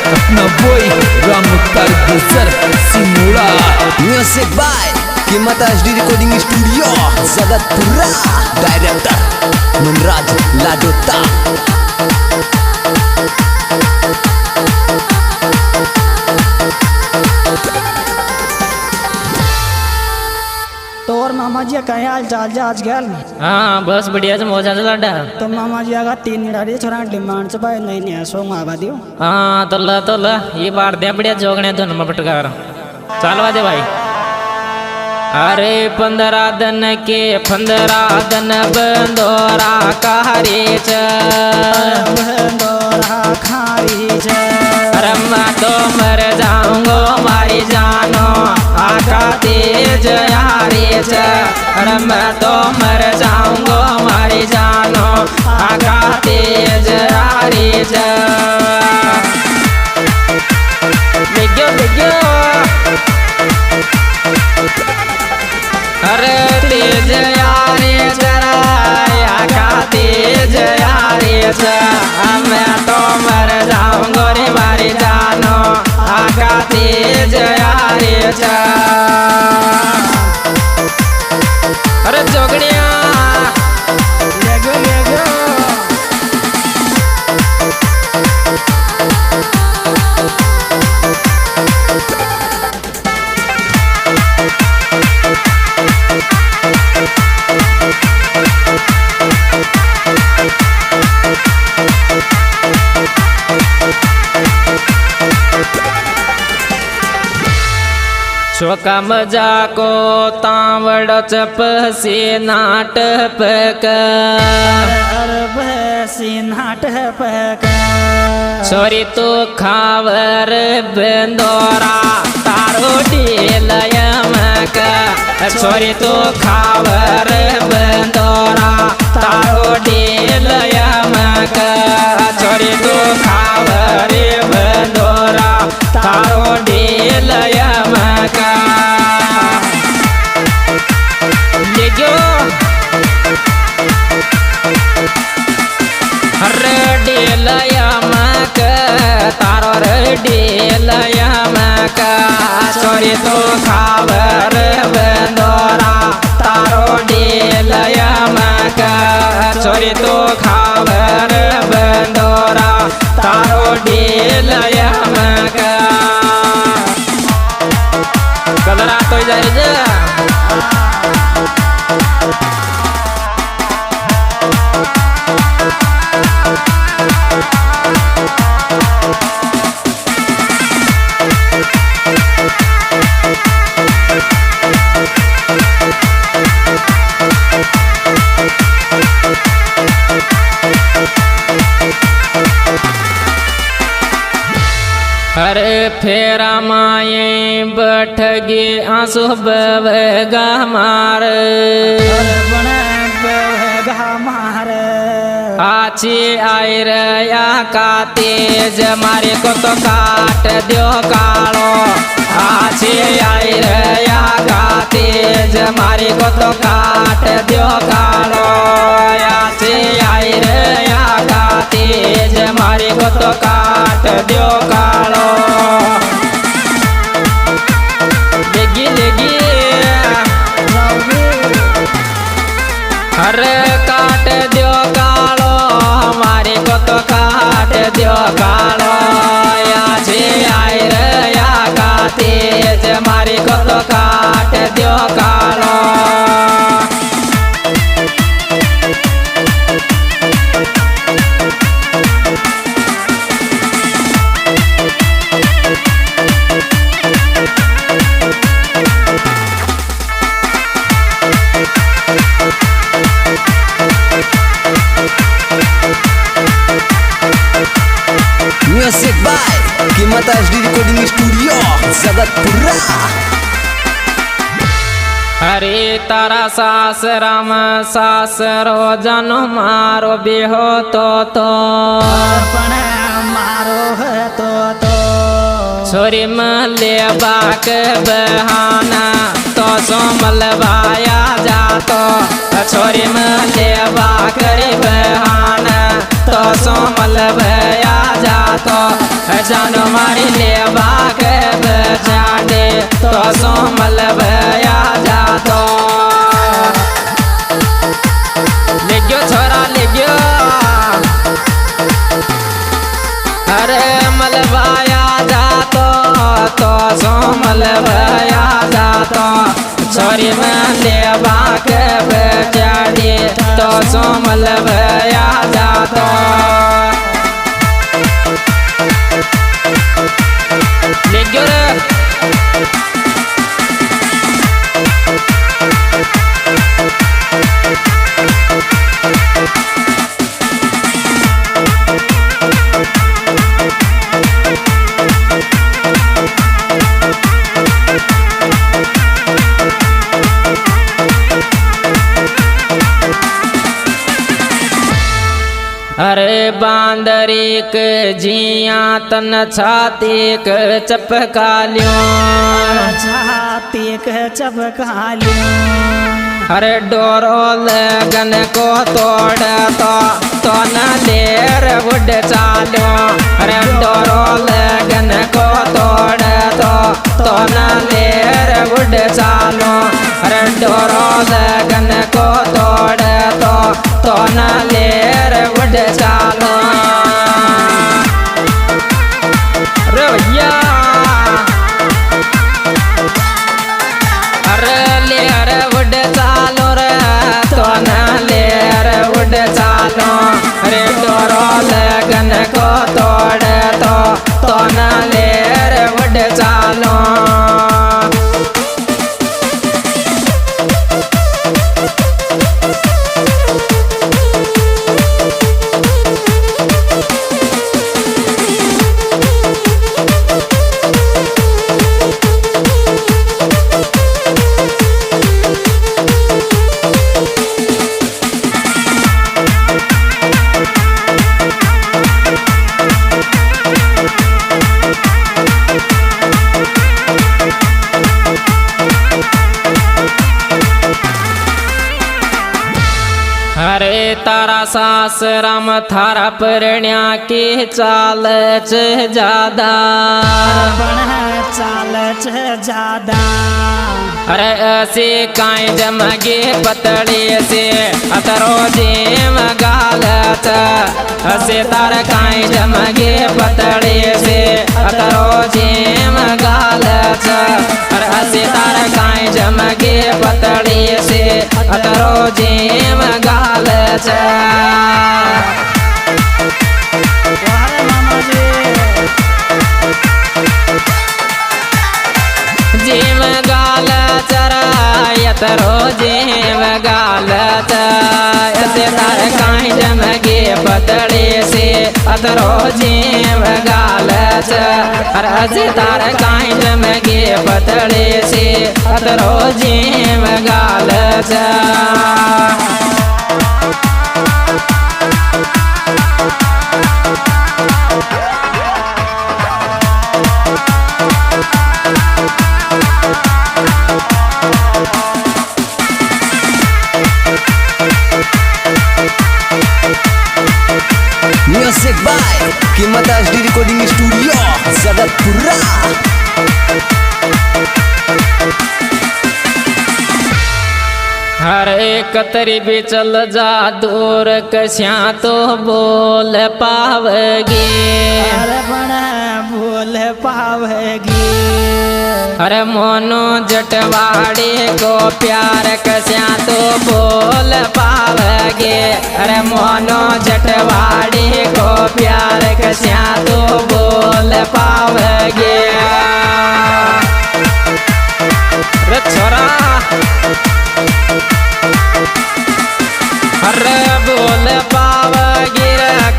अपना बॉय राम मुख्तार गुजर सिमोड़ा। Music by कीमत HD recording studio Jagatpura. Director Manraj Ladota. तोर मामा जी कहीं हाल चाल आज गया। हाँ बस बढ़िया से मौजा से लाडा। तो मामा जी आगा 3 निराड़ी छोरा डिमांड से भाई नहीं नहीं सो मावा दियो। हाँ तो ला ये बार दे बढ़िया जोगने धुन में पटकार चालवा दे भाई। अरे 15 दिन के 15 दिन बंदोरा खारी च बंदोरा खारी च। अरे मैं तो मर जाऊंगो मारी जानो आका तेज यारी च। अरे मैं तो मर जाऊंगो मारी जानो आका तेज यारी च। बिग्यो अरे तेज यारी जरा आका तेज यारी च। मैं तो मर जाऊंगो रे मारी जानो आका तेज यारी च। अरे जोगड़िया चौका मजा को तावड़ चप से नाट पक नाट पक। छोरी तो खावर बंदोरा तारो डेलय मक। छोरी तो खावर बंदोरा तारो डेलय मक। छोरी तो खावर बंदोरा तारो डेलय मक। डेलयमक तारो डेलयमक। छोरी तो खावर बंदोरा तारो डेलयमक। छोरी तो खावर बंदोरा तारो डेलयमक। कलरा तो जाए अरे फेरा माए बैठ गे आंसू बवेगा मार। आची आई रया का तेज मारे को तो काट दियो कालो। आची आई रया का तेज मारे को तो काट दियो कालो। आची आई रया का तेज मारे को तो काट दियो कालो। लेगी अरे काट दियो कालो हमारे को तो काट दियो कालो। आजे आई रया का तेज हमारे को तो काट दियो कालो। म्यूजिक बाय कीमत एचडी रिकॉर्डिंग स्टूडियो जगतपुरा। हरे तारा सास राम सास रो जन मारो बेहो तो मारो है तो छोरी मले बाक बहाना तो सो मलवाया जा जातो छोरी में लेवा करी बहाना तो सोमल भया जातो जानो मारी लेवा के बचाडे तो सोमल भया जातो ले गयो छोरा ले गयो अरे मलबाया जातो तो सोमल भया जातो छोरी में लेवा के बेचारी तो सोमल भया जातो ले गयो रे अरे बांदरीक जिया तन छातीक चपकालियो छाती के चपकालियो अरे डोरो लगन को तोड़ तो न लेर उड़ चालो अरे डोरो लगन को तोड़ तो न लेर उड़ चालो अरे डोरो लगन को तोड़ तो न लेर उड़ चालो रे भैया अरे लेर उड़ चालो रे तो न लेर उड़ चालो अरे डोरो लगन को तोड़ तो न लेर उड़ चालो अरे तारा सासराम थारा परण्या के चाल ज्यादा चाल ज्यादा अरे ऐसे काई जमगे पतड़े से अतरो जेम गालत ऐसे तार काई जमगे पतड़े से अतरो जेम गालत अरे ऐसे तार काई जमगे पतड़े से अतरो जेम गालत जेम गाल चरा यतरो जेम गाल ऐसे तार काई जमगे पतड़े से अतरो जेम गाल अरे ऐसे तार काई जमगे पतड़े से अतरो जेम गाल म्यूजिक बाय कीमत एचडी रिकॉर्डिंग स्टूडियो जगतपुरा हर एक तरी भी चल जा दूर कस्या तो बोल पावगे अरे बड़ा बोल पावेगी अरे मोनो जटवाड़े को प्यार कस्या तो बोल पावगे अरे मोनो जटवाड़े को प्यार कस्या तो बोल पावगे रे छोरा अरे बोल पावगे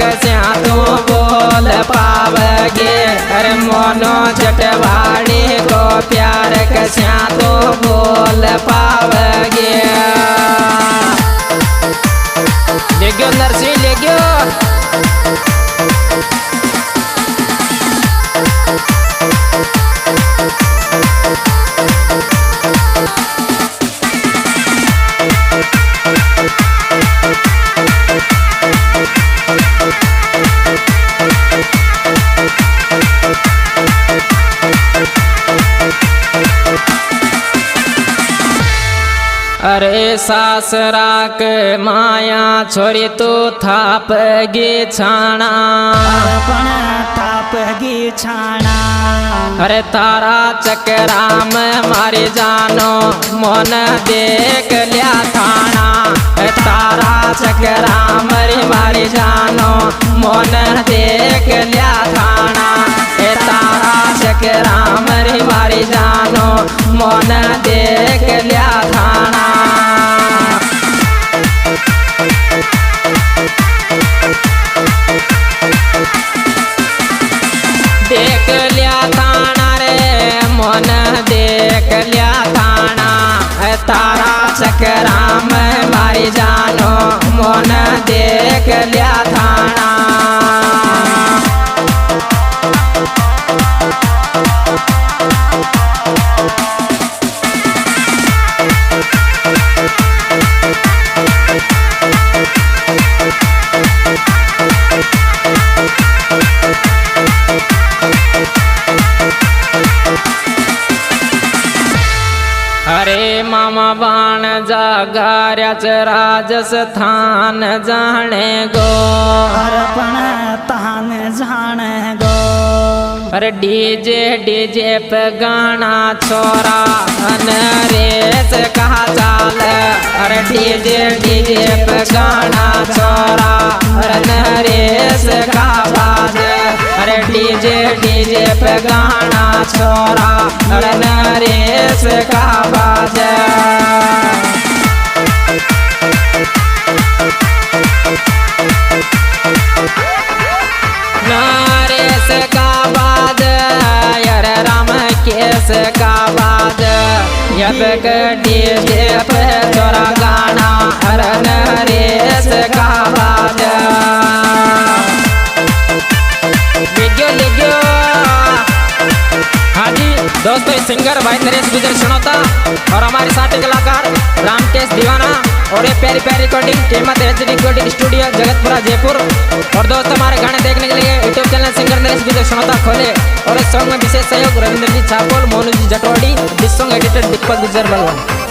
कस्या तो बोल पावगे अरे मोनो जटवाड़े को प्यार कस्या तो बोल पावगे ले गयो नरसी ले गयो अरे सासरा के माया छोरी तू थाप गी छाना पण थाप गी छाना अरे तारा चकरा में मारी जानो मन देख लिया थाना तारा चकरा मारी जानो मन देख लिया थाना तारा चकरा मारी जानो मन देख लिया थाना देख लिया थाना रे मन देख लिया थाना तारा चकरा में मारी जानो मन देख लिया थाना अरे मामा बाण जागार्याच राजस्थान जाने गो पण तहान जाने गो अरे डीजे पे गाना छोरा रेस कहा चाल अरे डीजे पे गाना छोरा रेस कहा बाज अरे डीजे पे गाना छोरा रेस कहा बाज नरेश का बाद यार राम केस का बाद यब डीजे पे छोरा गाना हर नरेश का बाद लिखो हाँ जी दोस्तों सिंगर भाई नरेश गुजर सुनोता और हमारे साथी कलाकार रामकेश दीवाना और ये प्यारी प्यारी रिकॉर्डिंग कीमत HD recording studio Jagatpura Jaipur. और दोस्तों हमारे गाने देखने के लिए यूट्यूब चैनल सिंगर नरेश गुजर सुनोता खोले और इस सॉन्ग में विशेष सहयोग रविंद्र जी छापोल मोनू जी जटवाड़ी। दिस सॉन्ग एडिटेड दीपक गुजर बलवन।